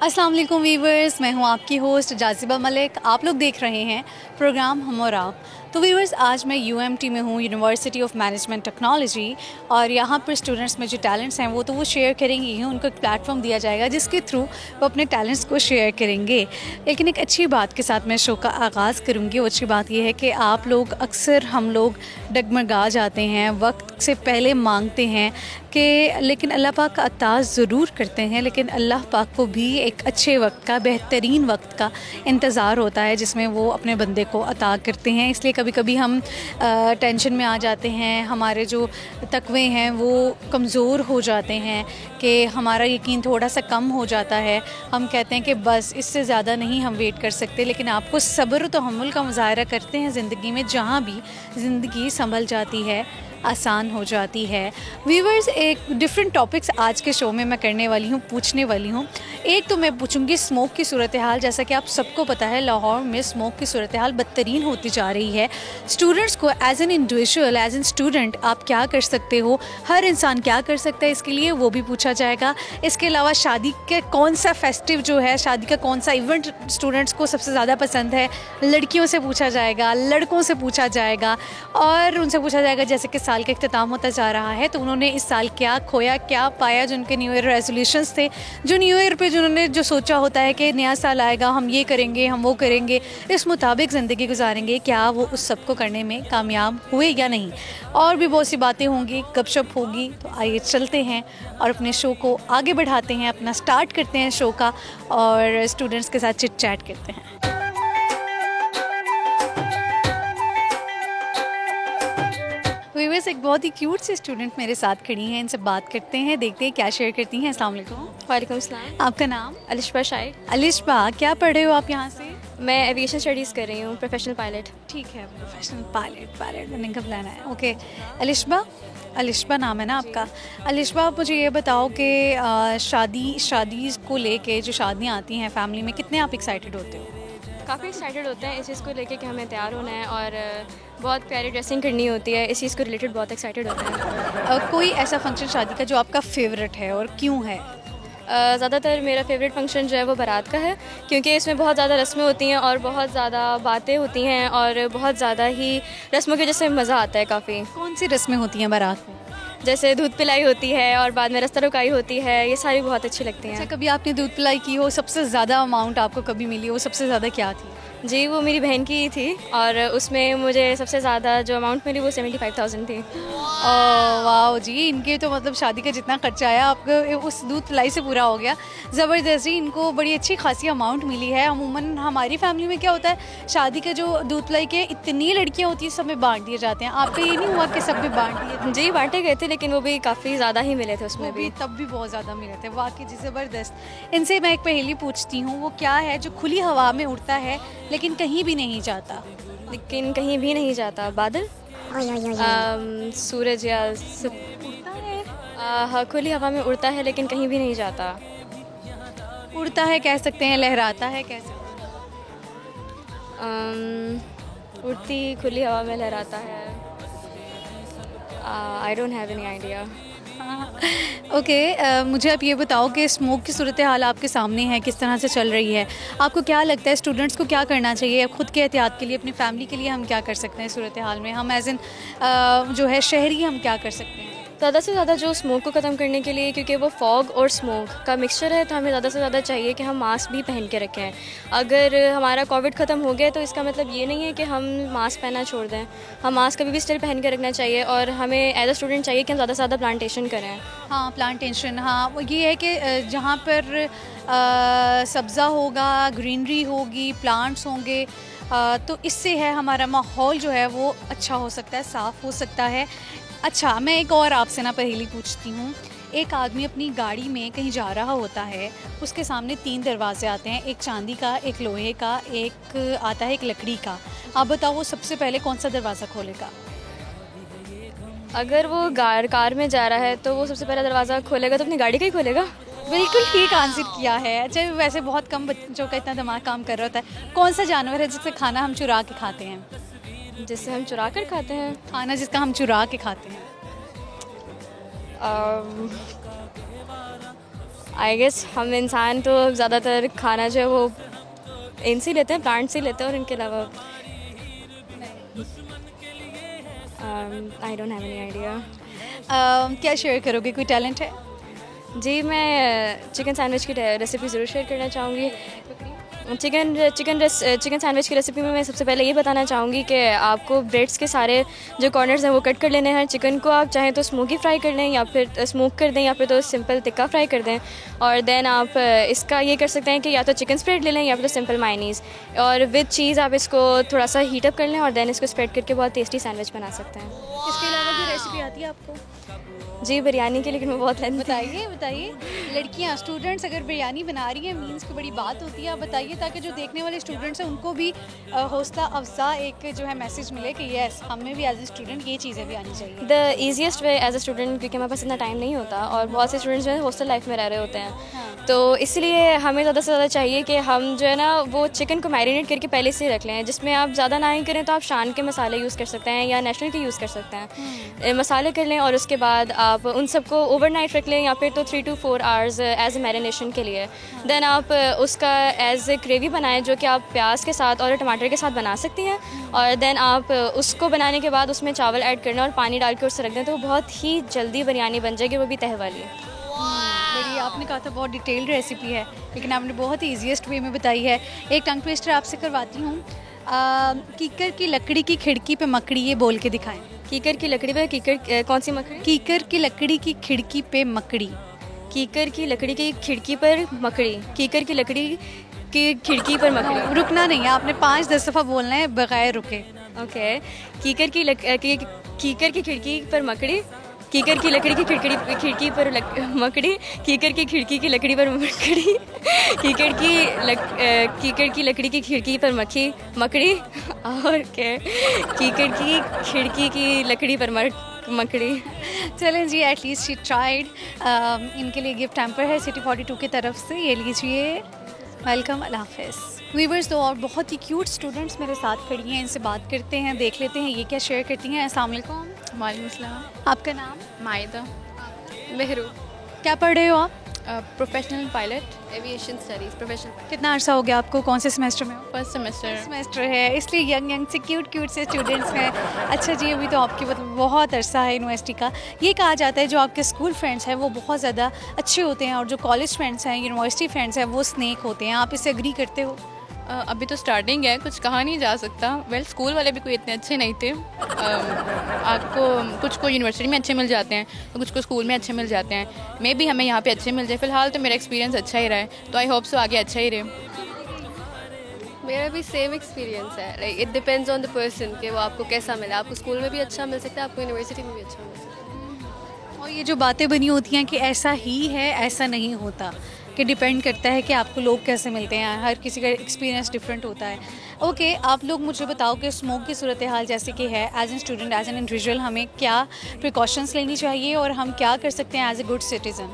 अस्सलाम वालेकुम वीवर्स, मैं हूं आपकी होस्ट जाज़िबा मलिक। आप लोग देख रहे हैं प्रोग्राम हम और आप। तो वीवर्स, आज मैं यूएमटी में हूं, यूनिवर्सिटी ऑफ मैनेजमेंट टेक्नोलॉजी, और यहां पर स्टूडेंट्स में जो टैलेंट्स हैं वो शेयर करेंगे ही। उनको एक प्लेटफॉर्म दिया जाएगा जिसके थ्रू वो अपने टैलेंट्स को शेयर करेंगे। लेकिन एक अच्छी बात के साथ मैं शो का आगाज़ करूँगी। वो अच्छी बात यह है कि आप लोग अक्सर हम लोग डगमगा जाते हैं, वक्त से पहले मांगते हैं कि लेकिन अल्लाह पाक का अता ज़रूर करते हैं, लेकिन अल्लाह पाक को भी एक अच्छे वक्त का, बेहतरीन वक्त का इंतज़ार होता है जिसमें वो अपने बंदे को अता करते हैं। इसलिए कभी कभी हम टेंशन में आ जाते हैं, हमारे जो तक़वे हैं वो कमज़ोर हो जाते हैं, कि हमारा यकीन थोड़ा सा कम हो जाता है। हम कहते हैं कि बस इससे ज़्यादा नहीं हम वेट कर सकते। लेकिन आपको सब्र तो तहम्मुल का मुज़ाहरा करते हैं ज़िंदगी में, जहाँ भी ज़िंदगी संभल जाती है, आसान हो जाती है। व्यूवर्स, एक डिफरेंट टॉपिक्स आज के शो में मैं करने वाली हूँ, पूछने वाली हूँ। एक तो मैं पूछूंगी स्मोक की सूरत हाल। जैसा कि आप सबको पता है, लाहौर में स्मोक की सूरत हाल बदतरीन होती जा रही है। स्टूडेंट्स को as an individual, as an student आप क्या कर सकते हो, हर इंसान क्या कर सकता है इसके लिए, वो भी पूछा जाएगा। इसके अलावा शादी के कौन सा फेस्टिव जो है, शादी का कौन सा इवेंट स्टूडेंट्स को सबसे ज़्यादा पसंद है, लड़कियों से पूछा जाएगा, लड़कों से पूछा जाएगा, और उनसे पूछा जाएगा जैसे कि साल का इख्तिताम होता जा रहा है तो उन्होंने इस साल क्या खोया, क्या पाया, जो उनके न्यू ईयर रेजोल्यूशंस थे, जो न्यू ईयर पे जिन्होंने जो सोचा होता है कि नया साल आएगा, हम ये करेंगे, हम वो करेंगे, इस मुताबिक ज़िंदगी गुजारेंगे, क्या वो उस सब को करने में कामयाब हुए या नहीं। और भी बहुत सी बातें होंगी, गपशप होगी। तो आइए चलते हैं और अपने शो को आगे बढ़ाते हैं, अपना स्टार्ट करते हैं शो का, और स्टूडेंट्स के साथ चिट चैट करते हैं। व्यूअर्स, एक बहुत ही क्यूट सी स्टूडेंट मेरे साथ खड़ी हैं, इनसे बात करते हैं, देखते हैं क्या शेयर करती हैं। अस्सलाम वालेकुम। वालेकुम अस्सलाम। आपका नाम? अलिशबा शाइक। अलिशबा, क्या पढ़ रहे हो आप यहाँ से? मैं एविएशन स्टडीज़ कर रही हूँ, प्रोफेशनल पायलट। ठीक है, प्रोफेशनल पायलट बनने का प्लान है। ओके अलिशबा नाम है ना आपका? अलिशबा, आप मुझे ये बताओ कि शादी को लेके जो शादियाँ आती हैं फैमिली में, कितने आप एक्साइटेड होते हो? काफ़ी एक्साइटेड होते हैं इस चीज़ को लेके कि हमें तैयार होना है और बहुत प्यारी ड्रेसिंग करनी होती है। इस चीज़ को रिलेटेड बहुत एक्साइटेड होते हैं। कोई ऐसा फंक्शन शादी का जो आपका फेवरेट है और क्यों है? ज़्यादातर मेरा फेवरेट फंक्शन जो है वो बारात का है, क्योंकि इसमें बहुत ज़्यादा रस्में होती हैं और बहुत ज़्यादा बातें होती हैं और बहुत ज़्यादा ही रस्मों की वजह से मज़ा आता है काफ़ी। कौन सी रस्में होती हैं बारात में? जैसे दूध पिलाई होती है और बाद में रास्ता रुकाई होती है, ये सारी बहुत अच्छी लगती हैं। अच्छा, कभी आपने दूध पिलाई की हो, सबसे ज़्यादा अमाउंट आपको कभी मिली हो, सबसे ज़्यादा क्या थी? जी, वो मेरी बहन की थी और उसमें मुझे सबसे ज़्यादा जो अमाउंट मिली वो 75,000 थी। ओह वाह जी, इनके तो मतलब शादी का जितना खर्चा आया आपको उस दूध पिलाई से पूरा हो गया। ज़बरदस्त जी, इनको बड़ी अच्छी खासी अमाउंट मिली है। अमूमन हमारी फैमिली में क्या होता है, शादी का जो दूध पिलाई के इतनी लड़कियाँ होती हैं, सब में बांट दिए जाते हैं। आपका ये नहीं हुआ कि सब में बांट दिए? जी, बांटे गए थे, लेकिन वो भी काफ़ी ज़्यादा ही मिले थे उसमें भी। तब भी बहुत ज़्यादा मिले थे। वाकई जी, ज़बरदस्त। इनसे मैं एक पहेली पूछती हूँ, वो क्या है जो खुली हवा में उड़ता है लेकिन कहीं भी नहीं जाता? लेकिन कहीं भी नहीं जाता? बादल? सूरज या उड़ता है? हाँ, खुली हवा में उड़ता है लेकिन कहीं भी नहीं जाता। उड़ता है कह सकते हैं, लहराता है कह सकते उड़ती खुली हवा में लहराता है। I don't have any idea. Okay, मुझे आप ये बताओ कि स्मोक की सूरत हाल आपके सामने है, किस तरह से चल रही है? आपको क्या लगता है स्टूडेंट्स को क्या करना चाहिए खुद के एहतियात के लिए, अपनी फैमिली के लिए हम क्या कर सकते हैं सूरत हाल में? हम एज एन जो है शहरी, हम क्या कर सकते हैं ज़्यादा से ज़्यादा जो स्मोक को ख़त्म करने के लिए, क्योंकि वो फॉग और स्मोक का मिक्सचर है, तो हमें ज़्यादा से ज़्यादा चाहिए कि हम मास्क भी पहन के रखें। अगर हमारा कोविड ख़त्म हो गया तो इसका मतलब ये नहीं है कि हम मास्क पहनना छोड़ दें। हम मास्क कभी भी स्टिल पहन के रखना चाहिए और हमें एज अ स्टूडेंट चाहिए कि हम ज़्यादा से ज़्यादा प्लांटेशन करें। हाँ, प्लांटेशन, हाँ, वो ये है कि जहाँ पर सब्ज़ा होगा, ग्रीनरी होगी, प्लांट्स होंगे, तो इससे है हमारा माहौल जो है वो अच्छा हो सकता है, साफ़ हो सकता है। अच्छा, मैं एक और आपसे ना पहेली पूछती हूँ। एक आदमी अपनी गाड़ी में कहीं जा रहा होता है, उसके सामने 3 दरवाजे आते हैं, एक चांदी का, एक लोहे का, एक आता है एक लकड़ी का। आप बताओ वो सबसे पहले कौन सा दरवाज़ा खोलेगा? अगर वो कार में जा रहा है तो वो सबसे पहला दरवाज़ा खोलेगा तो अपनी गाड़ी का ही खोलेगा। बिल्कुल ठीक आंसर किया है। अच्छा, वैसे बहुत कम बच्चों का इतना दिमाग काम कर रहा होता है। कौन सा जानवर है जिससे खाना हम चुरा के खाते हैं? जिससे हम चुरा कर खाते हैं? खाना जिसका हम चुरा के खाते हैं। आई गेस हम इंसान तो ज़्यादातर खाना जो है वो इनसे ही लेते हैं, प्लांट से ही लेते हैं, और इनके अलावा I don't have any idea. क्या शेयर करोगे, कोई टैलेंट है? जी, मैं चिकन सैंडविच की रेसिपी ज़रूर शेयर करना चाहूँगी। चिकन सैंडविच की रेसिपी में मैं सबसे पहले ये बताना चाहूँगी कि आपको ब्रेड्स के सारे जो कॉर्नर्स हैं वो कट कर लेने हैं। चिकन को आप चाहें तो स्मोकी फ्राई कर लें, या फिर स्मोक कर दें, या फिर तो सिंपल टिक्का फ्राई कर दें। और देन आप इसका ये कर सकते हैं कि या तो चिकन स्प्रेड ले लें, या फिर तो सिंपल मायनीज़, और विद चीज़ आप इसको थोड़ा सा हीट अप कर लें, और देन इसको स्प्रेड करके बहुत टेस्टी सैंडविच बना सकते हैं। इसके अलावा कोई रेसिपी आती है आपको? जी, बिरयानी की, लेकिन वो बहुत बताइए। लड़कियां स्टूडेंट्स अगर बिरयानी बना रही हैं मीन्स की बड़ी बात होती है। आप बताइए ताकि जो देखने वाले स्टूडेंट्स हैं उनको भी हौसला अफजा एक जो है मैसेज मिले कि यस हमें भी एज ए स्टूडेंट ये चीज़ें भी आनी चाहिए। The easiest way as a student, क्योंकि हमारे पास इतना टाइम नहीं होता और बहुत से स्टूडेंट्स जो है हॉस्टल लाइफ में रह रहे होते हैं, हाँ। तो इसलिए हमें ज़्यादा से ज़्यादा चाहिए कि हम जो है ना वो चिकन को मैरिनेट करके पहले से रख लें, जिसमें आप ज़्यादा ना ही करें तो आप शान के मसाले यूज़ कर सकते हैं या नेशनल के यूज़ कर सकते हैं। मसाले कर लें और उसके बाद आप उन सबको ओवरनाइट रख लें, या फिर तो 3 to 4 hours as a marination के लिए। देन आप उसका एज ए ग्रेवी बनाएं, जो कि आप प्याज के साथ और टमाटर के साथ बना सकती हैं। और देन आप उसको बनाने के बाद उसमें चावल ऐड करना और पानी डाल के उससे रख दें, तो वो बहुत ही जल्दी बिरयानी बन जाएगी, वो भी तह वाली। बड़ी आपने कहा था बहुत डिटेल्ड रेसिपी है, लेकिन आपने बहुत ही ईजीएस्ट वे में बताई है। एक टंग ट्विस्टर आपसे करवाती हूँ। कीकर की लकड़ी की खिड़की पे मकड़ी, ये बोल के दिखाएं। कीकर की लकड़ी पे कीकर, कौन सी मकड़ी? कीकर की लकड़ी की खिड़की पे मकड़ी। कीकर की लकड़ी की खिड़की पर मकड़ी। कीकर की लकड़ी की खिड़की पर मकड़ी। रुकना नहीं है, आपने 5-10 दफ़ा बोलना है बगैर रुके। ओके। कीकर की खिड़की पर मकड़ी। कीकर की लकड़ी की खिड़की पर मकड़ी। कीकर की खिड़की की लकड़ी पर मकड़ी। कीकर की लकड़ी की खिड़की पर मकड़ी। और क्या? कीकर की खिड़की की लकड़ी पर मकड़ी। चलें जी, एटलीस्ट शी ट्राइड। इनके लिए गिफ्ट हैम्पर है सिटी 42 की तरफ से, ये लीजिए। वेलकम, अल्लाह हाफ़िज़। वीवर्स, दो और बहुत ही क्यूट स्टूडेंट्स मेरे साथ खड़ी हैं, इनसे बात करते हैं, देख लेते हैं ये क्या शेयर करती हैं। अस्सलाम वालेकुम। वालेकुम अस्सलाम। आपका नाम? मायदा मेहरू। क्या पढ़ रहे हो आप? Professional pilot aviation studies. Professional. कितना अर्सा हो गया आपको, कौन से सेमेस्टर में हो? फर्स्ट सेमेस्टर है, इसलिए यंग से क्यूट से स्टूडेंट्स हैं। अच्छा जी, अभी तो आपकी मतलब बहुत अरसा है यूनिवर्सिटी का। ये कहा जाता है जो आपके स्कूल फ्रेंड्स हैं वो बहुत ज़्यादा अच्छे होते हैं, और जो कॉलेज फ्रेंड्स हैं, यूनिवर्सिटी फ्रेंड्स हैं, वो स्नेक होते हैं। आप इससे एग्री करते हो? अभी तो स्टार्टिंग है, कुछ कहा नहीं जा सकता। स्कूल वाले भी कोई इतने अच्छे नहीं थे। आपको कुछ को यूनिवर्सिटी में अच्छे मिल जाते हैं, तो कुछ को स्कूल में अच्छे मिल जाते हैं। मे भी हमें यहाँ पे अच्छे मिल जाए। फ़िलहाल तो मेरा एक्सपीरियंस अच्छा ही रहा है, तो आई होप सो आगे अच्छा ही रहे। मेरा भी सेम एक्सपीरियंस है। Like it depends on the person कि वो आपको कैसा मिला। आपको स्कूल में भी अच्छा मिल सकता है, आपको यूनिवर्सिटी में भी अच्छा मिल सकता है। और ये जो बातें बनी होती हैं कि ऐसा ही है, ऐसा नहीं होता, कि डिपेंड करता है कि आपको लोग कैसे मिलते हैं, हर किसी का एक्सपीरियंस डिफरेंट होता है। ओके, आप लोग मुझे बताओ कि स्मोक की सूरत हाल जैसे कि है, as an student, as an individual, हमें क्या प्रिकॉशंस लेनी चाहिए और हम क्या कर सकते हैं एज ए गुड सिटीज़न?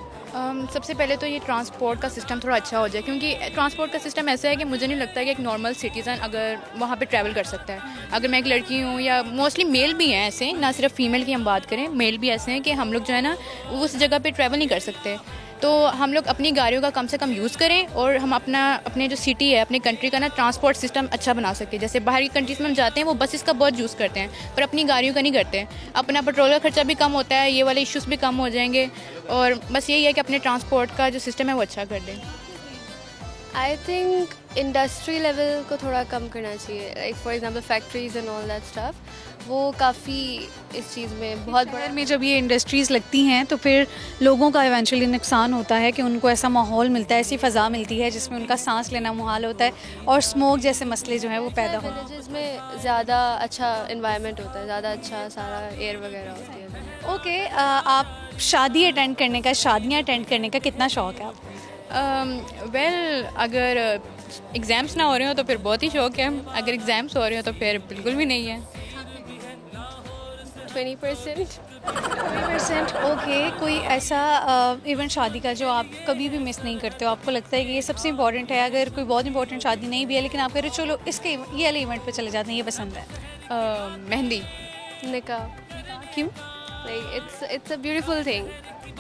सबसे पहले तो ये ट्रांसपोर्ट का सिस्टम थोड़ा अच्छा हो जाए, क्योंकि ट्रांसपोर्ट का सिस्टम ऐसा है कि मुझे नहीं लगता कि एक नॉर्मल सिटीज़न अगर वहाँ पे ट्रैवल कर सकता है। अगर मैं एक लड़की हूँ, या मोस्टली मेल भी हैं ऐसे, ना सिर्फ फीमेल की हम बात करें, मेल भी ऐसे हैं कि हम लोग जो है ना उस जगह पे ट्रैवल नहीं कर सकते। तो हम लोग अपनी गाड़ियों का कम से कम यूज़ करें, और हम अपने जो सिटी है, अपनी कंट्री का ना ट्रांसपोर्ट सिस्टम अच्छा बना सकें। जैसे बाहर की कंट्रीज़ में हम जाते हैं, वो बसेस का बहुत यूज़ करते हैं, पर अपनी गाड़ियों का नहीं करते। अपना पेट्रोल का खर्चा भी कम होता है, ये वाले इश्यूज़ भी कम हो जाएंगे। और बस यही है कि अपने ट्रांसपोर्ट का जो सिस्टम है वो अच्छा कर दें। आई थिंक इंडस्ट्री लेवल को थोड़ा कम करना चाहिए। Like for example factories and all that stuff, वो काफ़ी इस चीज़ में बहुत शहर में जब ये इंडस्ट्रीज़ लगती हैं तो फिर लोगों का इवेंचुअली नुकसान होता है कि उनको ऐसा माहौल मिलता है, ऐसी फ़ज़ा मिलती है जिसमें उनका सांस लेना मुहाल होता है, और स्मोक जैसे मसले जो हैं वो पैदा होते हैं। विलेजेस में ज़्यादा अच्छा इन्वायरमेंट होता है, ज़्यादा अच्छा सारा एयर वगैरह होती है। ओके, आप शादियाँ अटेंड करने का कितना शौक़ है आपको? अगर एग्ज़ाम्स ना हो रहे हो तो फिर बहुत ही शौक़ है, अगर एग्ज़ाम्स हो रहे हो तो फिर बिल्कुल भी नहीं है। 20%। ओके, कोई ऐसा इवेंट शादी का जो आप कभी भी मिस नहीं करते हो, आपको लगता है कि ये सबसे इम्पोर्टेंट है? अगर कोई बहुत इंपॉर्टेंट शादी नहीं भी है, लेकिन आप कह रहे हो चलो इसके ये वाले इवेंट पे चले जाते हैं, ये पसंद है? मेहंदी। निकाह। क्यों? Like it's a beautiful thing,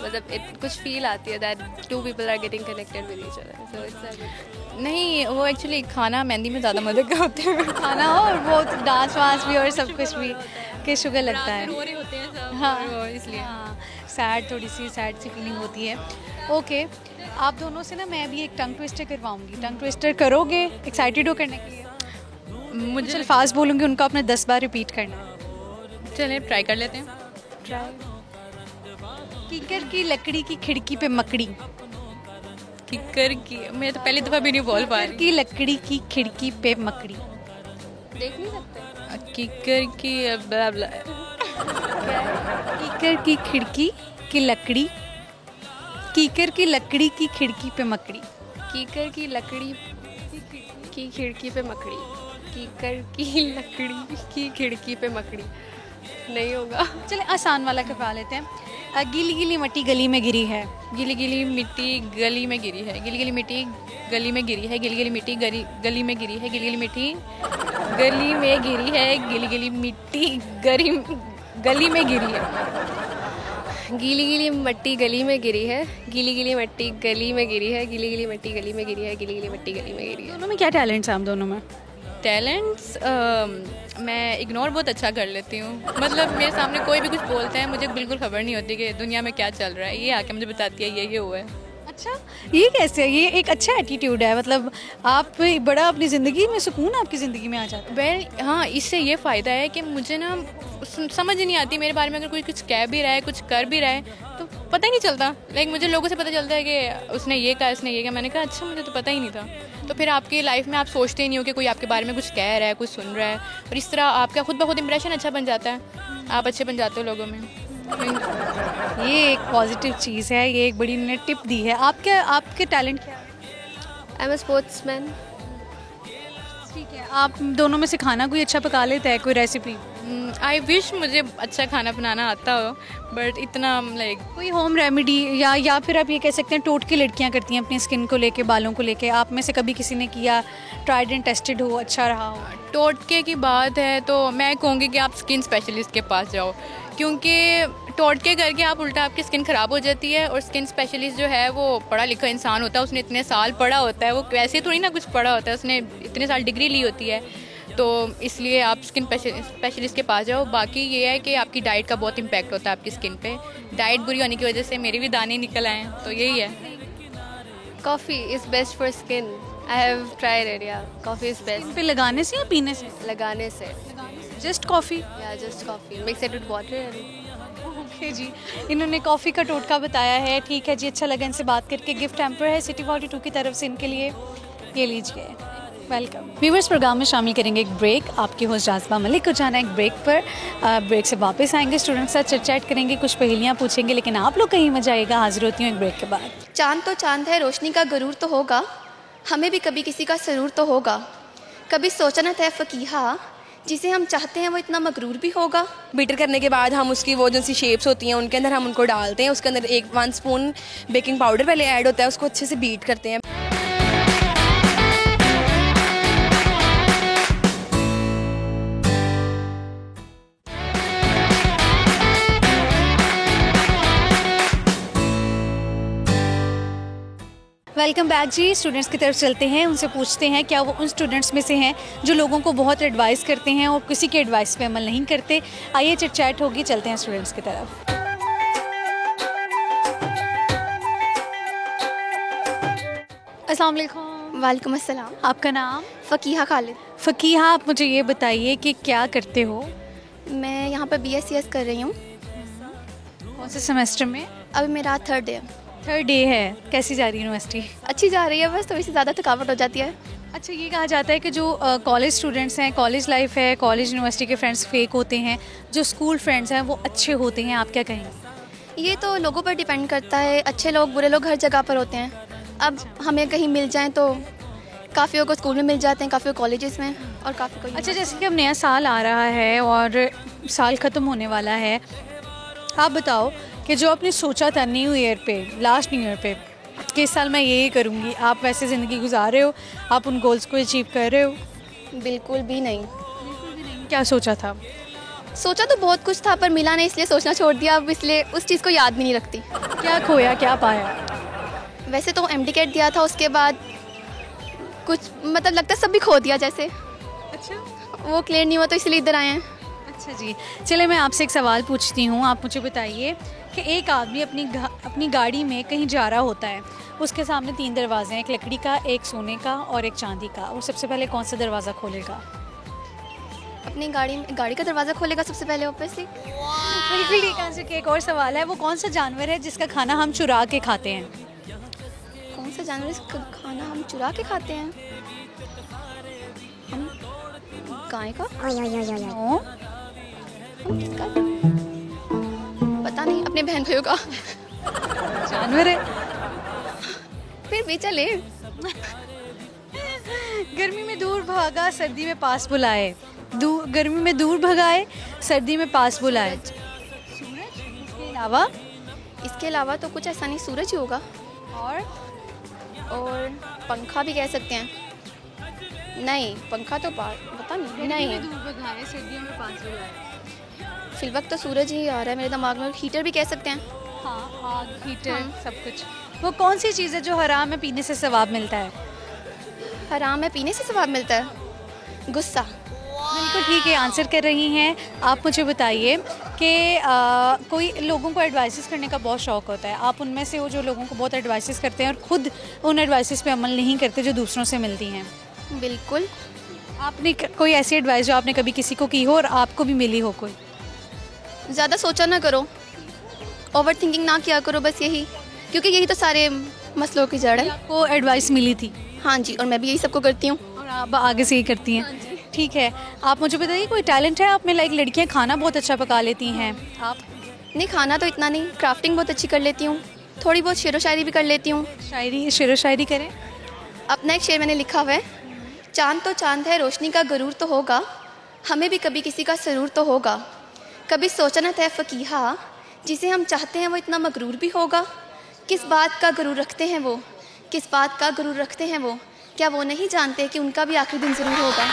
मतलब कुछ फील आती है that two people are getting connected with each other, so it's नहीं, वो एक्चुअली खाना मेहंदी में ज़्यादा मज़े का होते हैं। खाना हो और वो डांस वांस भी और सब कुछ भी कि शुगर लगता है। हो रहे होते हैं सब, हाँ वो इसलिए। हाँ, सैड, थोड़ी सी सैड सी फीलिंग होती है। ओके, आप दोनों से ना मैं भी एक टंग ट्विस्टर करवाऊंगी। टंग ट्विस्टर करोगे? एक्साइटेड हो करने के लिए? मुझे अल्फाज बोलूँगी, उनको आपने 10 बार रिपीट करना है। चलिए ट्राई कर लेते हैं। कीकर की लकड़ी की खिड़की पे मकड़ी। किकर की, मैं तो पहली दफ़ा भी नहीं बोल पा कीकर रही। की लकड़ी की खिड़की पे मकड़ी। देख नहीं सकते। किकर की ब्ला ब्ला। कीकर की खिड़की की लकड़ी, कीकर की लकड़ी की खिड़की पे मकड़ी। कीकर की लकड़ी की खिड़की पे मकड़ी, कीकर की लकड़ी की खिड़की पे मकड़ी, नहीं होगा। चले आसान वाला करवा लेते हैं। गीली गीली मट्टी गली में गिरी है। गीली गीली मिट्टी गली में गिरी है, गीली गीली मिट्टी गली में गिरी है, गीली गीली मिट्टी गली में गिरी है, गीली गीली मिट्टी गली में गिरी है, गीली गीली मिट्टी गली में गिरी है। गीली गीली मट्टी गली में गिरी है, गीली गीली मट्टी गली में गिरी है, गीली गीली मट्टी गली में गिरी है, गीली गीली मट्टी गली में गिरी है। दोनों में क्या टैलेंट्स हैं हम दोनों में? टैलेंट्स मैं इग्नोर बहुत अच्छा कर लेती हूँ। मतलब मेरे सामने कोई भी कुछ बोलता है, मुझे बिल्कुल खबर नहीं होती कि दुनिया में क्या चल रहा है। ये आके मुझे बताती है ये हुआ है। अच्छा, ये कैसे है? ये एक अच्छा एटीट्यूड है, मतलब आप बड़ा अपनी ज़िंदगी में सुकून आपकी ज़िंदगी में आ जाता है। वेल हाँ, इससे ये फ़ायदा है कि मुझे ना समझ ही नहीं आती मेरे बारे में, अगर कोई कुछ कह भी रहा है, कुछ कर भी रहा है, तो पता ही नहीं चलता। लाइक मुझे लोगों से पता चलता है कि उसने ये कहा, उसने ये कहा। मैंने कहा अच्छा, मुझे तो पता ही नहीं था। तो फिर आपकी लाइफ में आप सोचते ही नहीं हो कि कोई आपके बारे में कुछ कह रहा है, कुछ सुन रहा है, और इस तरह आपका खुद ब खुद इंप्रेशन अच्छा बन जाता है, आप अच्छे बन जाते हो लोगों में। ये एक पॉजिटिव चीज़ है, ये एक बड़ी इन्होंने टिप दी है। आपके टैलेंट क्या है? I am a sportsman. ठीक है, आप दोनों में से खाना कोई अच्छा पका लेता है, कोई रेसिपी? आई विश मुझे अच्छा खाना बनाना आता हो, बट इतना लाइक कोई होम रेमेडी या फिर आप ये कह सकते हैं टोटके लड़कियां करती हैं अपनी स्किन को लेके, बालों को लेके, आप में से कभी किसी ने किया, ट्राइड एंड टेस्टेड हो, अच्छा रहा हो? टोटके की बात है तो मैं कहूँगी कि आप स्किन स्पेशलिस्ट के पास जाओ, क्योंकि टोटके करके आप उल्टा आपकी स्किन ख़राब हो जाती है। और स्किन स्पेशलिस्ट जो है वो पढ़ा लिखा इंसान होता है, उसने इतने साल पढ़ा होता है, वो वैसे थोड़ी ना कुछ पढ़ा होता है, उसने इतने साल डिग्री ली होती है। तो इसलिए आप स्किन स्पेशलिस्ट के पास जाओ। बाकी ये है कि आपकी डाइट का बहुत इम्पैक्ट होता है आपकी स्किन पे। डाइट बुरी होने की वजह से मेरे भी दाने निकल आए हैं, तो यही है। Coffee is best for skin. I have tried it. या कॉफ़ी इज़ बेस्ट। पे लगाने से या पीने से? लगाने से। Just coffee? या just coffee, mix it with water. Okay जी, इन्होंने कॉफ़ी का टोटका बताया है। ठीक है जी, अच्छा लगा इनसे बात करके। गिफ्ट हैम्पर है सिटी 42 की तरफ से इनके लिए, ये लीजिए, वेलकम। व्यूवर्स, प्रोग्राम में शामिल करेंगे एक ब्रेक। आपकी होस्ट जाज़िबा मलिक को जाना है एक ब्रेक पर। ब्रेक से वापस आएंगे, स्टूडेंट्स के साथ चट चैट करेंगे, कुछ पहेलियाँ पूछेंगे, लेकिन आप लोग कहीं मजा आएगा। हाजिर होती हूँ एक ब्रेक के बाद। चांद तो चांद है, रोशनी का गुरूर तो होगा, हमें भी कभी किसी का सरूर तो होगा। कभी सोचा न था फकीहा, जिसे हम चाहते हैं वो इतना मगरूर भी होगा। बीटर करने के बाद हम उसकी वो जो सी शेप्स होती हैं उनके अंदर हम उनको डालते हैं। उसके अंदर 1 स्पून बेकिंग पाउडर पहले ऐड होता है, उसको अच्छे से बीट करते हैं। वेलकम बैक जी। स्टूडेंट्स की तरफ चलते हैं, उनसे पूछते हैं क्या वो उन स्टूडेंट्स में से हैं जो लोगों को बहुत एडवाइस करते हैं और किसी के एडवाइस पे अमल नहीं करते। आइए चिट चैट होगी, चलते हैं स्टूडेंट्स की तरफ। अस्सलाम वालेकुम। वालेकुम अस्सलाम। आपका नाम? फ़कीहा खालिद। फ़कीहा, आप मुझे ये बताइए कि क्या करते हो? मैं यहाँ पर BScs कर रही हूँ। कौन से सेमेस्टर में? अभी मेरा 3rd डे। 3rd डे है। कैसी जा रही है यूनिवर्सिटी? अच्छी जा रही है, बस थोड़ी सी ज़्यादा थकावट हो जाती है। अच्छा, ये कहा जाता है कि जो कॉलेज स्टूडेंट्स हैं, कॉलेज लाइफ है, कॉलेज यूनिवर्सिटी के फ्रेंड्स फेक होते हैं, जो स्कूल फ्रेंड्स हैं वो अच्छे होते हैं, आप क्या कहेंगे? ये तो लोगों पर डिपेंड करता है। अच्छे लोग बुरे लोग हर जगह पर होते हैं। अब हमें कहीं मिल जाएं तो काफ़ियों को स्कूल में मिल जाते हैं, काफ़ी कॉलेजेस में, और काफ़ी को। अच्छा, जैसे कि अब नया साल आ रहा है और साल ख़त्म होने वाला है, आप बताओ कि जो आपने सोचा था न्यू ईयर पे, लास्ट न्यू ईयर पे कि इस साल मैं ये करूँगी, आप वैसे ज़िंदगी गुजार रहे हो? आप उन गोल्स को अचीव कर रहे हो? बिल्कुल भी नहीं। क्या सोचा था? सोचा तो बहुत कुछ था पर मिला नहीं, इसलिए सोचना छोड़ दिया। अब इसलिए उस चीज़ को याद भी नहीं रखती। क्या खोया, क्या पाया? वैसे तो MD दिया था, उसके बाद कुछ मतलब लगता है सब भी खो दिया जैसे। अच्छा, वो क्लियर नहीं हुआ तो इसलिए इधर आए हैं। अच्छा जी। चले मैं आपसे एक सवाल पूछती हूँ, आप मुझे बताइए कि एक आदमी अपनी गाड़ी में कहीं जा रहा होता है, उसके सामने 3 दरवाजे हैं, एक लकड़ी का, एक सोने का और एक चांदी का। वो सबसे पहले कौन सा दरवाज़ा खोलेगा? अपनी गाड़ी का दरवाज़ा खोलेगा सबसे पहले ऑब्वियसली। बिल्कुल ठीक आंसर। के एक और सवाल है, वो कौन सा जानवर है जिसका खाना हम चुरा के खाते हैं? कौन सा जानवर इसका खाना हम चुरा के खाते हैं? हम गाय का? नो। किसका? पता नहीं, अपने बहन भाइयों का। जानवर है। फिर भी चले। गर्मी में दूर भागा, सर्दी में पास बुलाए। गर्मी में दूर भगाए, सर्दी में पास बुलाए। सूरज। इसके अलावा तो कुछ ऐसा नहीं, सूरज ही होगा। और पंखा भी कह सकते हैं। नहीं, पंखा तो पता नहीं। दूर भगाए, सर्दियों में पास बुलाए। फिल वक्त तो सूरज ही आ रहा है मेरे दिमाग में। हीटर भी कह सकते हैं। हाँ, आग, हीटर, सब कुछ। वो कौन सी चीज़ है जो हराम में पीने से सवाब मिलता है? हराम में पीने से सवाब मिलता है? गुस्सा। बिल्कुल ठीक है, आंसर कर रही हैं। आप मुझे बताइए कि कोई लोगों को एडवाइसेस करने का बहुत शौक़ होता है, आप उनमें से हो जो लोगों को बहुत एडवाइसेस करते हैं और ख़ुद उन एडवाइसेस पे अमल नहीं करते जो दूसरों से मिलती हैं? बिल्कुल। आपने कोई ऐसी एडवाइस जो आपने कभी किसी को की हो और आपको भी मिली हो कोई? ज़्यादा सोचा ना करो, ओवर थिंकिंग ना किया करो, बस यही, क्योंकि यही तो सारे मसलों की जड़ है। आपको एडवाइस मिली थी? हाँ जी, और मैं भी यही सबको करती हूँ। और आप आगे से ही करती हैं? ठीक है। आप मुझे बताइए कोई टैलेंट है आप में? लाइक लड़कियां खाना बहुत अच्छा पका लेती हैं, आप? नहीं, खाना तो इतना नहीं, क्राफ्टिंग बहुत अच्छी कर लेती हूँ, थोड़ी बहुत शेरो शायरी भी कर लेती हूँ। शेरो शायरी करें। अपना एक शेर मैंने लिखा हुआ है। चांद तो चांद है, रोशनी का गरूर तो होगा, हमें भी कभी किसी का सरूर तो होगा। कभी सोचा न था फ़कीहा, जिसे हम चाहते हैं वो इतना मगरूर भी होगा। किस बात का गरूर रखते हैं वो, किस बात का गरूर रखते हैं वो, क्या वो नहीं जानते कि उनका भी आखिरी दिन ज़रूर होगा।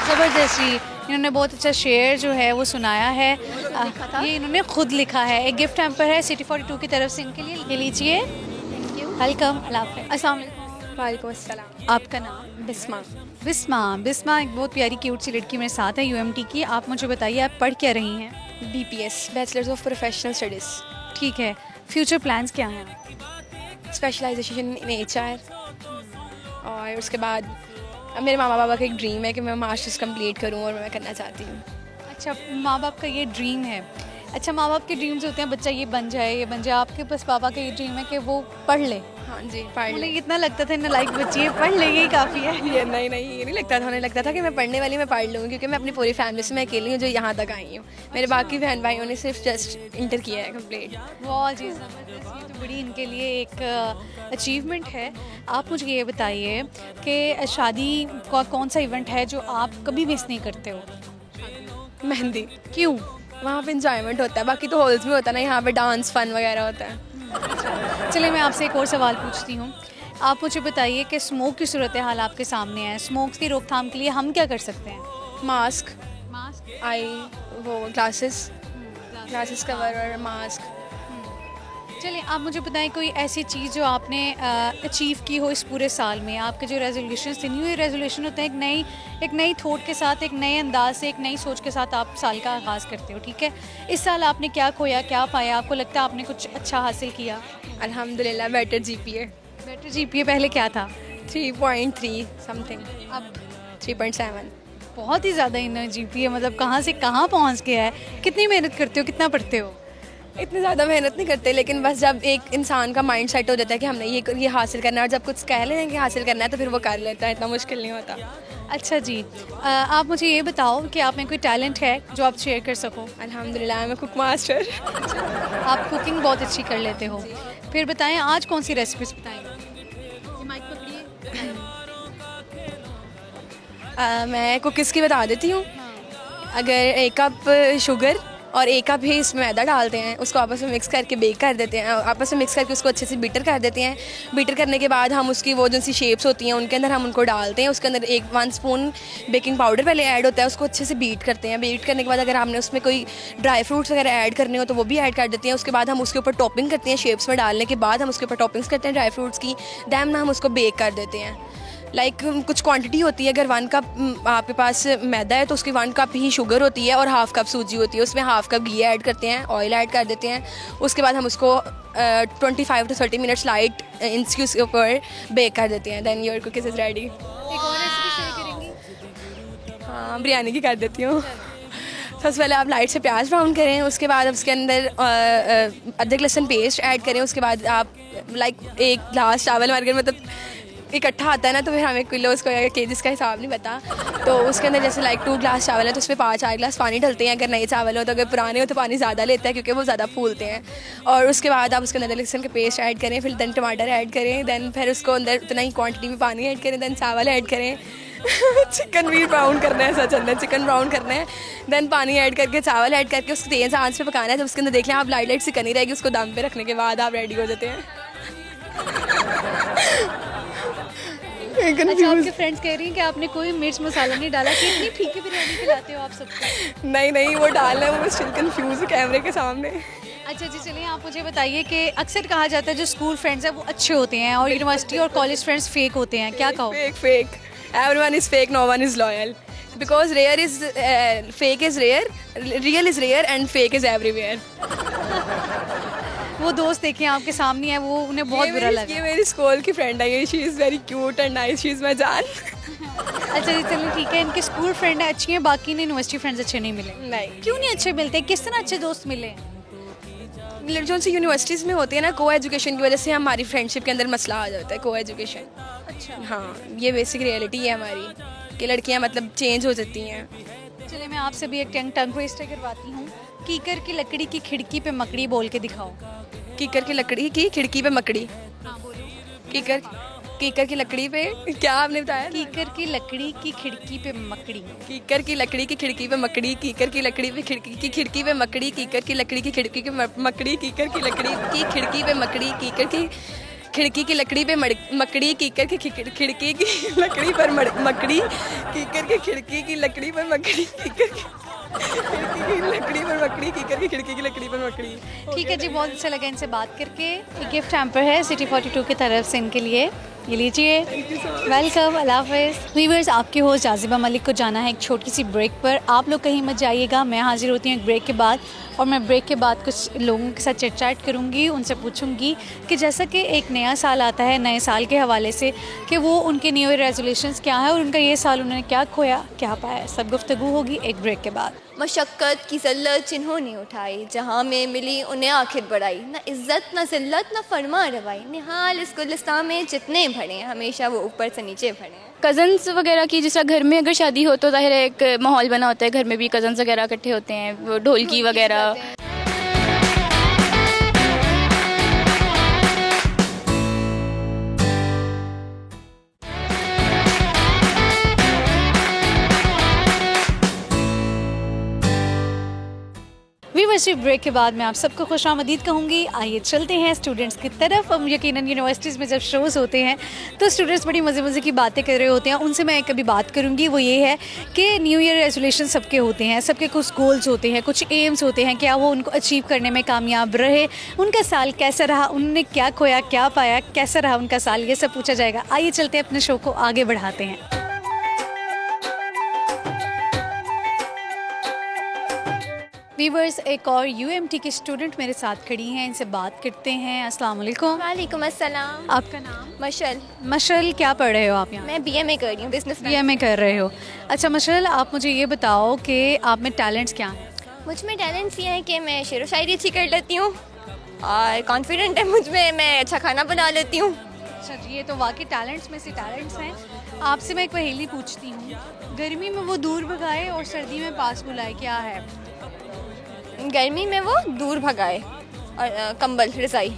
ज़बरदस्ती, इन्होंने बहुत अच्छा शेर जो है वो सुनाया है। ये इन्होंने खुद लिखा है। एक गिफ्ट हैम्पर है सिटी 42 की तरफ से इनके लिए, ले लीजिए। Thank you. वेलकम। अस्सलाम वालेकुम। वालेकुम अस्सलाम। आपका नाम? बिस्मा। बिस्मा एक बहुत प्यारी क्यूट सी लड़की मेरे साथ है UMT की। आप मुझे बताइए आप पढ़ क्या रही हैं? BPS, bachelors of professional studies. ठीक है, फ्यूचर प्लान्स क्या हैं? स्पेशलाइजेशन इन HR, और उसके बाद अब मेरे मामा पापा का एक ड्रीम है कि मैं मास्टर्स कंप्लीट करूं और मैं करना चाहती हूँ। अच्छा, माँ बाप का ये ड्रीम है। अच्छा, माँ बाप के ड्रीम्स होते हैं बच्चा ये बन जाए, ये बन जाए। आपके पास पापा का ये ड्रीम है कि वो पढ़ ले? हाँ जी, पढ़ मुझे ले। इतना लगता था ना, लाइक बच्ची है, पढ़ ले, यही काफ़ी है। ये नहीं, ये नहीं लगता था। उन्हें लगता था कि मैं पढ़ने वाली, मैं पढ़ लूँगी, क्योंकि मैं अपनी पूरी फैमिली से मैं अकेली हूँ जो यहाँ तक आई हूँ। मेरे बाकी बहन भाइयों ने सिर्फ जस्ट इंटर किया है कंप्लीट। बहुत चीज़ ज़बरदस्त, ये तो बड़ी इनके लिए एक अचीवमेंट है। आप मुझे ये बताइए कि शादी का कौन सा इवेंट है जो आप कभी मिस नहीं करते हो? मेहंदी। क्यों? वहाँ पे इंजॉयमेंट होता है, बाकी तो हॉल्स में होता है ना, यहाँ पे डांस फन वगैरह होता है। चलिए मैं आपसे एक और सवाल पूछती हूँ। आप मुझे बताइए कि स्मोक की सूरत हाल आपके सामने है, स्मोक की रोकथाम के लिए हम क्या कर सकते हैं? मास्क, आई वो ग्लासेस कवर और मास्क। चलिए आप मुझे बताएं कोई ऐसी चीज़ जो आपने अचीव की हो इस पूरे साल में। आपके जो रेजोल्यूशन थे, न्यू ईयर रेजोल्यूशन होते हैं, एक नई थॉट के साथ, एक नए अंदाज से, एक नई सोच के साथ आप साल का आगाज़ करते हो, ठीक है? इस साल आपने क्या खोया, क्या पाया? आपको लगता है आपने कुछ अच्छा हासिल किया? अल्हम्दुलिल्लाह, बेटर GPA। बेटर GPA पहले क्या था? 3.3 समथिंग, अब 3.7। बहुत ही ज़्यादा इन GPA, मतलब कहाँ से कहाँ पहुँच गया है। कितनी मेहनत करते हो, कितना पढ़ते हो? इतनी ज़्यादा मेहनत नहीं करते, लेकिन बस जब एक इंसान का माइंड सेट हो जाता है कि हमने ये हासिल करना है, और जब कुछ कह लेते हैं कि हासिल करना है तो फिर वो कर लेता है, इतना मुश्किल नहीं होता। अच्छा जी, आप मुझे ये बताओ कि आप में कोई टैलेंट है जो आप शेयर कर सको? अल्हम्दुलिल्लाह, मैं कुक मास्टर। आप कुकिंग बहुत अच्छी कर लेते हो। फिर बताएं आज कौन सी रेसिपीज बताएंगे? माइक पकड़िए। मैं कुकीज़ की बता देती हूँ। अगर 1 कप शुगर और 1 कप ही इसमें मैदा डालते हैं, उसको आपस में मिक्स करके बेक कर देते हैं, आपस में मिक्स करके उसको अच्छे से बीटर कर देते हैं। बीटर करने के बाद हम उसकी वो जो सी शेप्स होती हैं उनके अंदर हम उनको डालते हैं। उसके अंदर 1 स्पून बेकिंग पाउडर पहले ऐड होता है, उसको अच्छे से बीट करते हैं। बीट करने के बाद अगर हमने उसमें कोई ड्राई फ्रूट्स वगैरह ऐड करने हो तो वो भी ऐड कर देते हैं। उसके बाद हम उसके ऊपर टॉपिंग करते हैं, शेप्स में डालने के बाद हम उसके ऊपर टॉपिंग्स करते हैं ड्राई फ्रूट्स की, दैन हम उसको बेक कर देते हैं। कुछ क्वांटिटी होती है, अगर 1 कप आपके पास मैदा है तो उसकी 1 कप ही शुगर होती है और ½ कप सूजी होती है, उसमें ½ कप घी ऐड करते हैं, ऑयल ऐड कर देते हैं। उसके बाद हम उसको 25 to 30 मिनट्स लाइट इंच के ऊपर बेक कर देते हैं। Then your cookies is ready. एक और रेसिपी शेयर करेंगी? हाँ, बिरयानी की कर देती हूँ। सबसे पहले आप लाइट से प्याज ब्राउन करें, उसके बाद उसके अंदर अदरक लहसुन पेस्ट ऐड करें। उसके बाद आप 1 ग्लास चावल अगर मतलब इकट्ठा आता है ना तो फिर हमें किलो उसको केजीज़ का हिसाब नहीं पता, तो उसके अंदर जैसे 2 ग्लास चावल है तो उसमें 5-4 ग्लास पानी डलते हैं। अगर नए चावल हो तो, अगर पुराने हो तो पानी ज़्यादा लेता है क्योंकि वो ज़्यादा फूलते हैं। और उसके बाद आप उसके अंदर लहसुन के पेस्ट ऐड करें, फिर दैन टमाटर ऐड करें, दैन फिर उसको अंदर उतना ही क्वान्टिटी में पानी ऐड करें, दैन चावल ऐड करें। चिकन भी ब्राउन करना है, सच अंदर चिकन ब्राउन करना है, दैन पानी ऐड करके चावल ऐड करके उसको तेज़ आंच पे पकाना है। जब उसके अंदर देख लें आप लाइट सी कनी रहेगी, उसको दम पे रखने के बाद आप रेडी हो जाते हैं। अच्छा, आपके फ्रेंड्स कह रही हैं कि आपने कोई मिर्च मसाला नहीं डाला, कि इतनी फीकी बिरयानी खिलाते हो आप सबको। नहीं वो डालना है, वो बस कंफ्यूज है कैमरे के सामने। अच्छा जी, चलिए आप मुझे बताइए कि अक्सर कहा जाता है जो स्कूल फ्रेंड्स हैं वो अच्छे होते हैं और यूनिवर्सिटी और कॉलेज फ्रेंड्स फेक होते हैं, क्या कहो? Fake everyone is fake, no one is loyal, because rare is fake is rare, real is rare and fake is everywhere. वो दोस्त देखें आपके सामने है, वो उन्हें बहुत बुरा लगा। ये मेरी स्कूल की फ्रेंड है, she is very cute and nice, she is my जान। अच्छा जी, चलिए ठीक है, इनके स्कूल फ्रेंड अच्छी हैं, बाकी ने यूनिवर्सिटी फ्रेंड्स अच्छे नहीं मिले। नहीं, क्यों नहीं अच्छे मिलते? किस तरह अच्छे दोस्त मिले? जो सी यूनिवर्सिटीज़ में होती है ना, को एजुकेशन की वजह से हमारी फ्रेंडशिप के अंदर मसला आ जाता है, को एजुकेशन। अच्छा, हाँ, ये बेसिक रियलिटी है हमारी कि लड़कियाँ मतलब चेंज हो जाती हैं। चलिए मैं आपसे भी एक टंग ट्विस्टर करवाती हूँ। कीकर की लकड़ी की खिड़की पे मकड़ी बोल के दिखाओ। कीकर की लकड़ी की खिड़की पे मकड़ी। हाँ बोलो। कीकर की लकड़ी पे क्या आपने बताया? कीकर की लकड़ी की खिड़की पे मकड़ी। कीकर की लकड़ी की खिड़की पे मकड़ी, कीकर की लकड़ी पे खिड़की पे मकड़ी, कीकर की लकड़ी की खिड़की पे मकड़ी, कीकर की लकड़ी की खिड़की पे मकड़ी, कीकर की खिड़की की लकड़ी पे मकड़ी, कीकर की खिड़की की लकड़ी पर मकड़ी, कीकर की खिड़की की लकड़ी पर मकड़ी, कीकर की खिड़की की लकड़ी पर मकड़ी, कीकर की खिड़की की लकड़ी पर मकड़ी। ठीक है जी, बहुत अच्छा लगा इनसे बात करके। एक गिफ्ट हैम्पर है सिटी 42 की तरफ से इनके लिए, ये लीजिए। वेलकम, अल्लाह हाफ़िज़। व्यूअर्स, आपके होस्ट जाज़िबा मलिक को जाना है एक छोटी सी ब्रेक पर, आप लोग कहीं मत जाइएगा। मैं हाजिर होती हूँ एक ब्रेक के बाद, और मैं ब्रेक के बाद कुछ लोगों के साथ चिट-चैट करूँगी, उनसे पूछूँगी कि जैसा कि एक नया साल आता है, नए साल के हवाले से कि वो उनके न्यू ईयर रेजोल्यूशंस क्या है और उनका ये साल उन्होंने क्या खोया, क्या पाया, सब गुफ्तगू होगी एक ब्रेक के बाद। मशक्क़त की ज़ल्लत जिन्होंने उठाई, जहाँ में मिली उन्हें आखिर बढ़ाई, न इज़्ज़त न ज़िल्लत न फरमा रवाई, निहाल इस गुलिस्तान में जितने भरे हैं हमेशा वो ऊपर से नीचे भरे हैं। कज़न्स वगैरह की, जिस घर में अगर शादी हो तो ज़ाहिर है एक माहौल बना होता है, घर में भी कज़न्स वगैरह इकट्ठे होते हैं, वो ढोलकी वगैरह। वीवर्स, ब्रेक के बाद मैं आप सबको खुशामदीद कहूँगी। आइए चलते हैं स्टूडेंट्स की तरफ। हम यकीनन यूनिवर्सिटीज़ में जब शोज़ होते हैं तो स्टूडेंट्स बड़ी मज़े की बातें कर रहे होते हैं, उनसे मैं कभी बात करूँगी। वो ये है कि न्यू ईयर रेजोल्यूशन सबके होते हैं, सबके कुछ गोल्स होते हैं, कुछ एम्स होते हैं, क्या वो उनको अचीव करने में कामयाब रहे, उनका साल कैसा रहा, उन्होंने क्या खोया, क्या पाया, कैसा रहा उनका साल, ये सब पूछा जाएगा। आइए चलते हैं, अपने शो को आगे बढ़ाते हैं। वीवर्स, एक और यूएमटी की स्टूडेंट मेरे साथ खड़ी हैं, इनसे बात करते हैं। अस्सलाम वालेकुम। वालेकुम अस्सलाम। आपका नाम? मशल। मशल, क्या पढ़ रहे हो आप यहाँ? मैं BMA कर रही हूँ, बिजनेस BMA कर रहे हो। अच्छा मशल, आप मुझे ये बताओ कि आप में टैलेंट्स क्या हैं? मुझ में टैलेंट्स ये हैं कि मैं शेर व शायरी अच्छी कर लेती हूँ और कॉन्फिडेंट है मुझ में, मैं अच्छा खाना बना लेती हूँ। अच्छा जी, ये तो वाकई टैलेंट्स में से टैलेंट्स हैं। आपसे मैं एक पहेली पूछती हूँ, गर्मी में वो दूर भगाए और सर्दी में पास बुलाए, क्या है? गर्मी में वो दूर भगाए और कंबल, रज़ाई।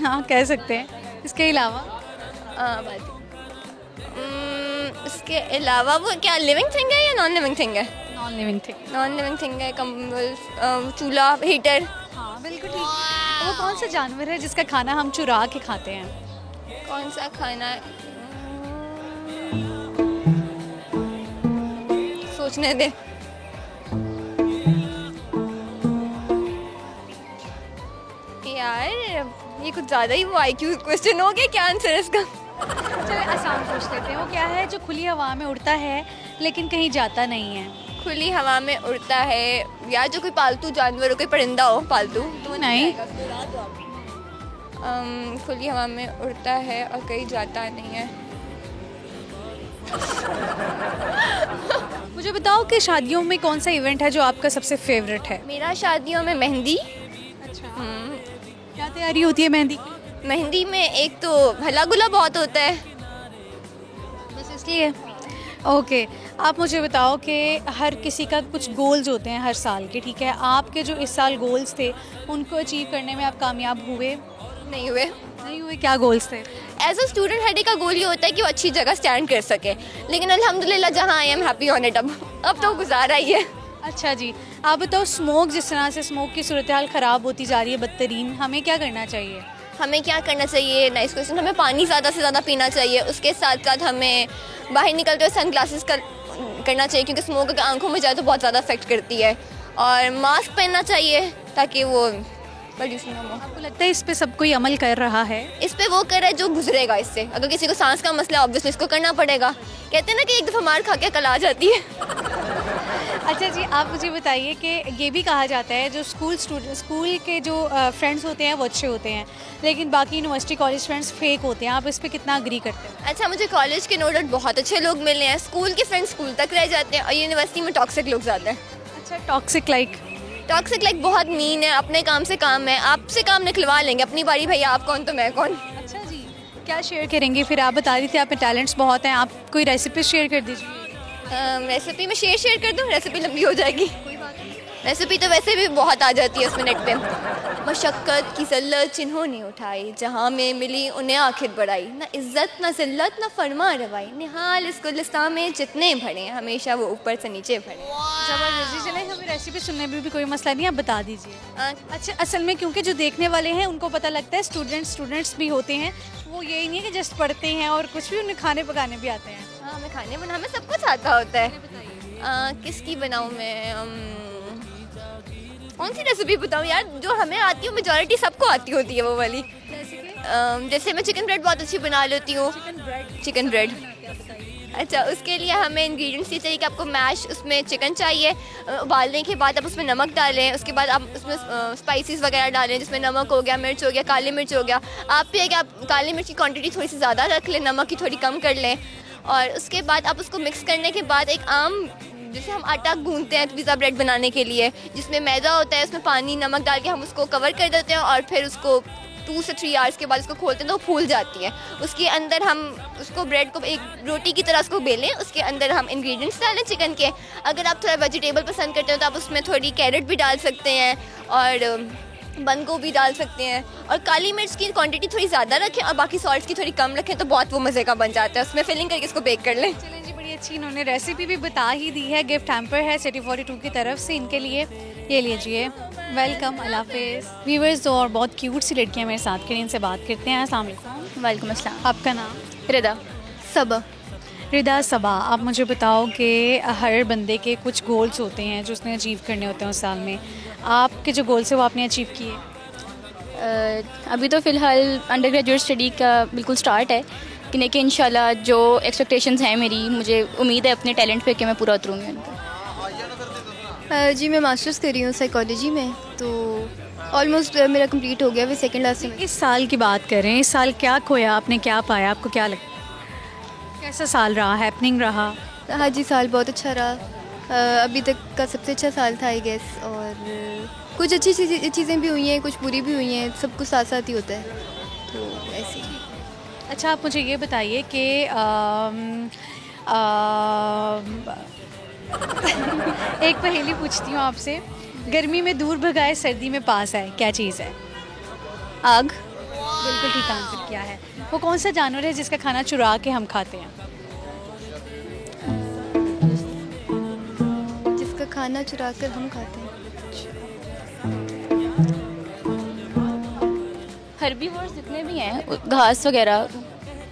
हाँ, कह सकते हैं। इसके अलावा इसके अलावा वो क्या लिविंग थिंग है या नॉन लिविंग थिंग है? Non non living thing? Non living thing है कंबल, चूल्हा, हीटर। हाँ बिल्कुल ठीक। वो कौन सा जानवर है जिसका खाना हम चुरा के खाते हैं? कौन सा खाना? सोचने दे। यार ये कुछ ज़्यादा ही वो IQ क्वेश्चन हो गया, क्या आंसर है इसका? चलिए आसान पूछ लेते हैं। वो क्या है जो खुली हवा में उड़ता है लेकिन कहीं जाता नहीं है? खुली हवा में उड़ता है या जो कोई पालतू जानवर हो, कोई परिंदा हो पालतू तो नहीं। खुली हवा में उड़ता है और कहीं जाता नहीं है। मुझे बताओ कि शादियों में कौन सा इवेंट है जो आपका सबसे फेवरेट है? मेरा शादियों में मेहंदी। अच्छा। क्या तैयारी होती है मेहंदी की? मेहंदी में एक तो हल्ला गुल्ला बहुत होता है, बस इसलिए। ओके, आप मुझे बताओ कि हर किसी का कुछ गोल्स होते हैं हर साल के, ठीक है? आपके जो इस साल गोल्स थे उनको अचीव करने में आप कामयाब हुए? नहीं हुए। नहीं हुए? क्या गोल्स थे? एज अ स्टूडेंट हेड का गोल ये होता है कि वो अच्छी जगह स्टैंड कर सके, लेकिन अल्हम्दुलिल्लाह जहाँ I am happy on it. अब तो गुजारा ही है। अच्छा जी, आप बताओ स्मोक, जिस तरह से स्मोक की सूरत हाल ख़राब होती जा रही है बदतरीन, हमें क्या करना चाहिए? हमें क्या करना चाहिए? Nice question. हमें पानी ज़्यादा से ज़्यादा पीना चाहिए, उसके साथ साथ हमें बाहर निकलते हुए सन ग्लासेस करना चाहिए, क्योंकि स्मोक अगर आंखों में जाए तो बहुत ज़्यादा अफेक्ट करती है, और मास्क पहनना चाहिए ताकि वो पोल्यूशन ना हो। आपको लगता है इस पे सब कोई अमल कर रहा है? इस पे वो कर रहा है जो गुजरेगा इससे। अगर किसी को सांस का मसला, ऑब्वियसली इसको करना पड़ेगा। कहते हैं ना कि एक दफ़ा मार खा के कल आ जाती है। अच्छा जी, आप मुझे बताइए कि ये भी कहा जाता है जो स्कूल के जो फ्रेंड्स होते हैं वो अच्छे होते हैं, लेकिन बाकी यूनिवर्सिटी कॉलेज फ्रेंड्स फेक होते हैं। आप इस पे कितना अग्री करते हैं? अच्छा, मुझे कॉलेज के नो डाउट बहुत अच्छे लोग मिले हैं। स्कूल के फ्रेंड्स स्कूल तक रह जाते हैं, और यूनिवर्सिटी में टॉक्सिक लोग ज़्यादा हैं। अच्छा, टॉक्सिक लाइक बहुत मीन है, अपने काम से काम है, आपसे काम निकलवा लेंगे। अपनी बारी भैया, आप कौन तो मैं कौन। अच्छा जी, क्या शेयर करेंगे फिर? आप बता रही थी आप में टैलेंट्स बहुत हैं, आप कोई रेसिपी शेयर कर दीजिए। रेसिपी में शेयर कर दूँ? रेसिपी लंबी हो जाएगी। रेसिपी तो वैसे भी बहुत आ जाती है उसमें नेट पे। मशक्क़त की ज़ल्लत जिन्होंने उठाई, जहाँ में मिली उन्हें आखिर बढ़ाई, ना इज़्ज़त ना ज़िल्लत ना फरमा रवाई, निहाल इस गुलिस्तान में जितने भरे हमेशा वो ऊपर से नीचे भरे। ज़बरदस्ती। चले, हमें रेसिपी सुनने में भी कोई मसला नहीं, आप बता दीजिए। अच्छा, असल में क्योंकि जो देखने वाले हैं उनको पता लगता है स्टूडेंट्स भी होते हैं, वो यही नहीं है कि जस्ट पढ़ते हैं, और कुछ भी उन्हें खाने पकाने भी आते हैं। हाँ, हमें खाने बनाने में सब कुछ आता होता है। किसकी बनाऊँ मैं? कौन सी रेसिपी बताऊँ यार? जो हमें आती है मेजॉरिटी सबको आती होती है वो वाली। जैसे मैं चिकन ब्रेड बहुत अच्छी बना लेती हूँ। Chicken bread. अच्छा, उसके लिए हमें इंग्रेडिएंट्स ये चाहिए कि आपको मैश, उसमें चिकन चाहिए, उबालने के बाद आप उसमें नमक डालें, उसके बाद आप उसमें स्पाइसेस वगैरह डालें, जिसमें नमक हो गया, मिर्च हो गया, काली मिर्च हो गया। आप ये है कि आप काली मिर्च की क्वांटिटी थोड़ी सी ज़्यादा रख लें, नमक की थोड़ी कम कर लें, और उसके बाद आप उसको मिक्स करने के बाद एक आम, जैसे हम आटा गूंथते हैं पिज़्ज़ा ब्रेड बनाने के लिए, जिसमें मैदा होता है, उसमें पानी नमक डाल के हम उसको कवर कर देते हैं, और फिर उसको 2 से 3 आवर्स के बाद उसको खोलते हैं तो वो फूल जाती है। उसके अंदर हम उसको ब्रेड को एक रोटी की तरह उसको बेलें, उसके अंदर हम इंग्रेडिएंट्स डालें चिकन के। अगर आप थोड़ा वेजिटेबल पसंद करते हो तो आप उसमें थोड़ी कैरेट भी डाल सकते हैं, और बंद गोभी डाल सकते हैं, और काली मिर्च की क्वांटिटी थोड़ी ज़्यादा रखें और बाकी सॉल्ट की थोड़ी कम रखें, तो बहुत वो मज़े का बन जाता है। उसमें फिलिंग करके इसको बेक कर लें। चलें जी, बड़ी अच्छी इन्होंने रेसिपी भी बता ही दी है। गिफ्ट हैम्पर है सिटी 42 की तरफ से इनके लिए, ये लीजिए। वेलकम, अल्लाह हाफिज़। व्यूअर्स, और बहुत क्यूट सी लड़कियाँ मेरे साथ के लिए, इनसे बात करते हैं। अस्सलाम वालेकुम। वालेकुम अस्सलाम। आपका नाम? रिदा। सब रिदा सबा। आप मुझे बताओ कि हर बंदे के कुछ गोल्स होते हैं जो उसने अचीव करने होते हैं उस साल में। आपके जो गोल्स है वो आपने अचीव किए? अभी तो फ़िलहाल अंडर ग्रेजुएट स्टडी का बिल्कुल स्टार्ट है, लेकिन इंशाल्लाह जो एक्सपेक्टेशंस हैं मेरी, मुझे उम्मीद है अपने टैलेंट पे कि मैं पूरा उतरूँगी उनका। जी, मैं मास्टर्स कर रही हूँ साइकोलॉजी में, तो ऑलमोस्ट मेरा कंप्लीट हो गया। अभी सेकंड लास्ट में। इस साल की बात करें, इस साल क्या खोया आपने, क्या पाया, आपको क्या लगता है? कैसा साल रहा, हैपनिंग रहा? हाँ जी, साल बहुत अच्छा रहा। अभी तक का सबसे अच्छा साल था आई गेस, और कुछ अच्छी चीज़ें भी हुई हैं, कुछ बुरी भी हुई हैं, सब कुछ साथ साथ ही होता है, तो ऐसे ही। अच्छा, आप मुझे ये बताइए कि एक पहेली पूछती हूँ आपसे। गर्मी में दूर भगाए, सर्दी में पास आए, क्या चीज़ है? आग। बिल्कुल ठीक आंसर किया है। वो कौन सा जानवर है जिसका खाना चुरा के हम खाते हैं? जिसका खाना चुरा कर हम खाते हैं। हर्बीवोर्स जितने भी हैं, घास वगैरह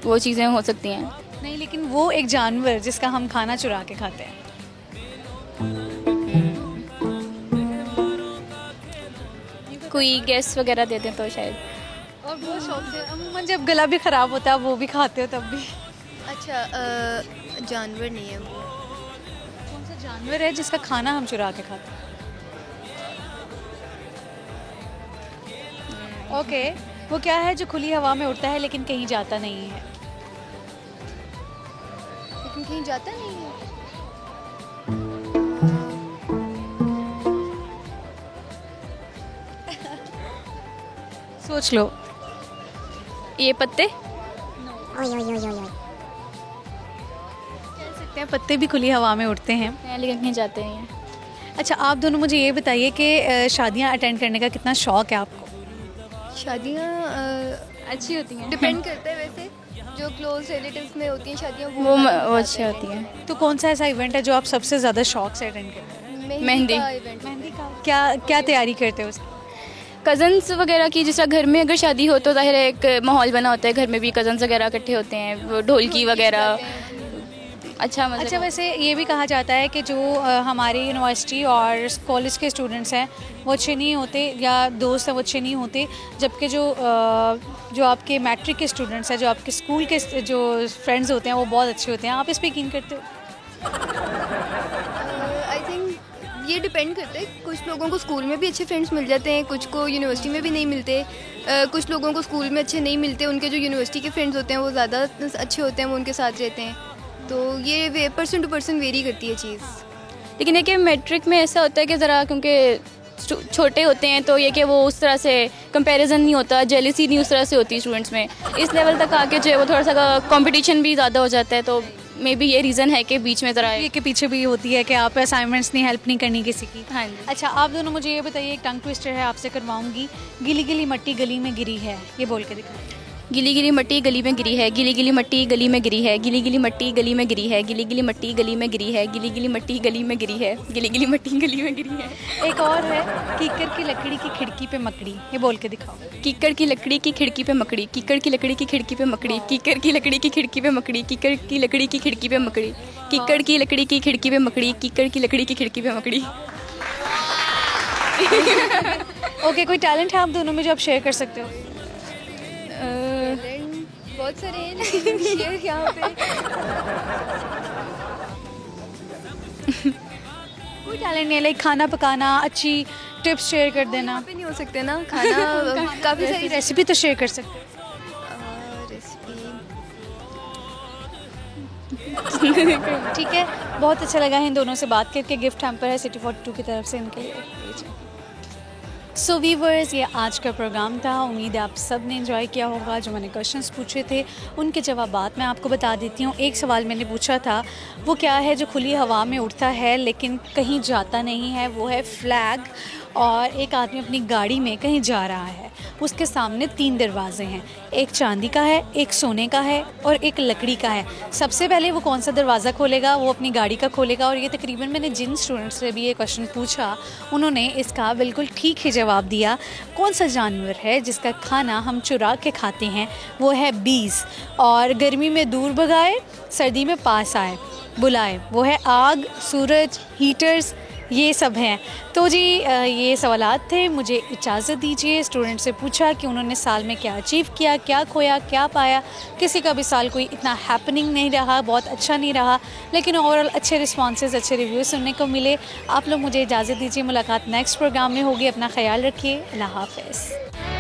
वो चीज़ें हो सकती हैं। नहीं, लेकिन वो एक जानवर जिसका हम खाना चुरा के खाते हैं। कोई गैस वगैरह दे दें तो शायद। और बहुत शौक से अमूमन जब गला भी ख़राब होता है वो भी खाते हो तब भी। अच्छा, जानवर नहीं है वो। कौन सा जानवर है जिसका खाना हम चुरा के खाते हैं? ओके, वो क्या है जो खुली हवा में उड़ता है लेकिन कहीं जाता नहीं है? लेकिन कहीं जाता नहीं है। सोच लो। ये पत्ते। कह सकते हैं पत्ते भी खुली हवा में उड़ते हैं लेकिन कहीं जाते नहीं हैं। अच्छा, आप दोनों मुझे ये बताइए कि शादियां अटेंड करने का कितना शौक है आपको? शादियाँ अच्छी होती हैं। डिपेंड करता है वैसे, जो क्लोज रिलेटिव्स में होती हैं शादियाँ वो अच्छी होती हैं। तो कौन सा ऐसा इवेंट है जो आप सबसे ज़्यादा शौक से अटेंड करते हैं? मेहंदी। मेहंदी का क्या तैयारी करते हो उसकी? कज़न्स वगैरह की, जिस तरह घर में अगर शादी हो तो ज़ाहिर है एक माहौल बना होता है, घर में भी कज़न्स वगैरह इकट्ठे होते हैं, वो ढोलकी वगैरह। अच्छा वैसे ये भी कहा जाता है कि जो हमारी यूनिवर्सिटी और कॉलेज के स्टूडेंट्स हैं वो अच्छे नहीं होते, या दोस्त हैं वो अच्छे नहीं होते, जबकि जो आपके मैट्रिक के स्टूडेंट्स हैं, जो आपके स्कूल के जो फ्रेंड्स होते हैं वो बहुत अच्छे होते हैं। आप इस पर यकीन करते हो? आई थिंक ये डिपेंड करता है। कुछ लोगों को स्कूल में भी अच्छे फ्रेंड्स मिल जाते हैं, कुछ को यूनिवर्सिटी में भी नहीं मिलते। कुछ लोगों को स्कूल में अच्छे नहीं मिलते, उनके जो यूनिवर्सिटी के फ्रेंड्स होते हैं वो ज़्यादा अच्छे होते हैं, वो उनके साथ रहते हैं। तो ये पर्सन टू पर्सन वेरी करती है चीज़। लेकिन ये कि मैट्रिक में ऐसा होता है कि ज़रा क्योंकि छोटे होते हैं तो ये कि वो उस तरह से कंपैरिजन नहीं होता, जेलसी नहीं उस तरह से होती स्टूडेंट्स में। इस लेवल तक आके जो है वो थोड़ा सा कंपटीशन भी ज़्यादा हो जाता है, तो मे बी ये रीज़न है कि बीच में ज़रा ये के पीछे भी होती है कि आप असाइनमेंट्स नहीं हेल्प नहीं करनी किसी की। हाँ जी। अच्छा, आप दोनों मुझे ये बताइए, एक टंग ट्विस्टर है, आपसे करवाऊंगी। गिली गिली मट्टी गली में गिरी है, ये बोल के दिखाओ। गिली गिली मट्टी गली में गिरी है, गिली गिली मट्टी गली में गिरी है, गिली गिली मट्टी गली में गिरी है, गिली गिली मट्टी गली में गिरी है, गिली गिली मट्टी गली में गिरी है, गिली गिली मट्टी गली में गिरी है। एक और है, कीकर की लकड़ी की खिड़की पे मकड़ी, ये बोल के दिखाओ। कीकर की लकड़ी की खिड़की पे मकड़ी, कीकर की लकड़ी की खिड़की पे मकड़ी, कीकर की लकड़ी की खिड़की पे मकड़ी, कीकर की लकड़ी की खिड़की पे मकड़ी, कीकर की लकड़ी की खिड़की पे मकड़ी, कीकर की लकड़ी की खिड़की पे मकड़ी। ओके, कोई टैलेंट है आप दोनों में जो आप शेयर कर सकते हो? बहुत सारे हैं लेकिन शेयर यहाँ पे कोई टैलेंट नहीं है, लाइक खाना पकाना, अच्छी टिप्स शेयर कर देना। यहाँ पे नहीं हो सकते ना खाना। काफ़ी सारी रेसिपी तो शेयर कर सकते हैं। ठीक है, बहुत अच्छा लगा है इन दोनों से बात करके। गिफ्ट हैम्पर है सिटी 42 की तरफ से इनके लिए। सो वीवर्स, ये आज का प्रोग्राम था। उम्मीद है आप सब ने एंजॉय किया होगा। जो मैंने क्वेश्चंस पूछे थे उनके जवाबात मैं आपको बता देती हूँ। एक सवाल मैंने पूछा था, वो क्या है जो खुली हवा में उड़ता है लेकिन कहीं जाता नहीं है? वो है फ्लैग। और एक आदमी अपनी गाड़ी में कहीं जा रहा है, उसके सामने 3 दरवाजे हैं, एक चांदी का है, एक सोने का है और एक लकड़ी का है। सबसे पहले वो कौन सा दरवाज़ा खोलेगा? वो अपनी गाड़ी का खोलेगा। और ये तकरीबन मैंने जिन स्टूडेंट्स से भी ये क्वेश्चन पूछा उन्होंने इसका बिल्कुल ठीक ही जवाब दिया। कौन सा जानवर है जिसका खाना हम चुरा के खाते हैं? वो है बीज। और गर्मी में दूर भगाए, सर्दी में पास आए बुलाए, वो है आग, सूरज, हीटर्स, ये सब हैं। तो जी ये सवालात थे। मुझे इजाज़त दीजिए। स्टूडेंट से पूछा कि उन्होंने साल में क्या अचीव किया, क्या खोया, क्या पाया। किसी का भी साल कोई इतना हैपनिंग नहीं रहा, बहुत अच्छा नहीं रहा, लेकिन ओवरऑल अच्छे रिस्पॉन्सेज, अच्छे रिव्यू सुनने को मिले। आप लोग मुझे इजाज़त दीजिए। मुलाकात नेक्स्ट प्रोग्राम में होगी। अपना ख्याल रखिए। अल्लाह हाफ़िज़।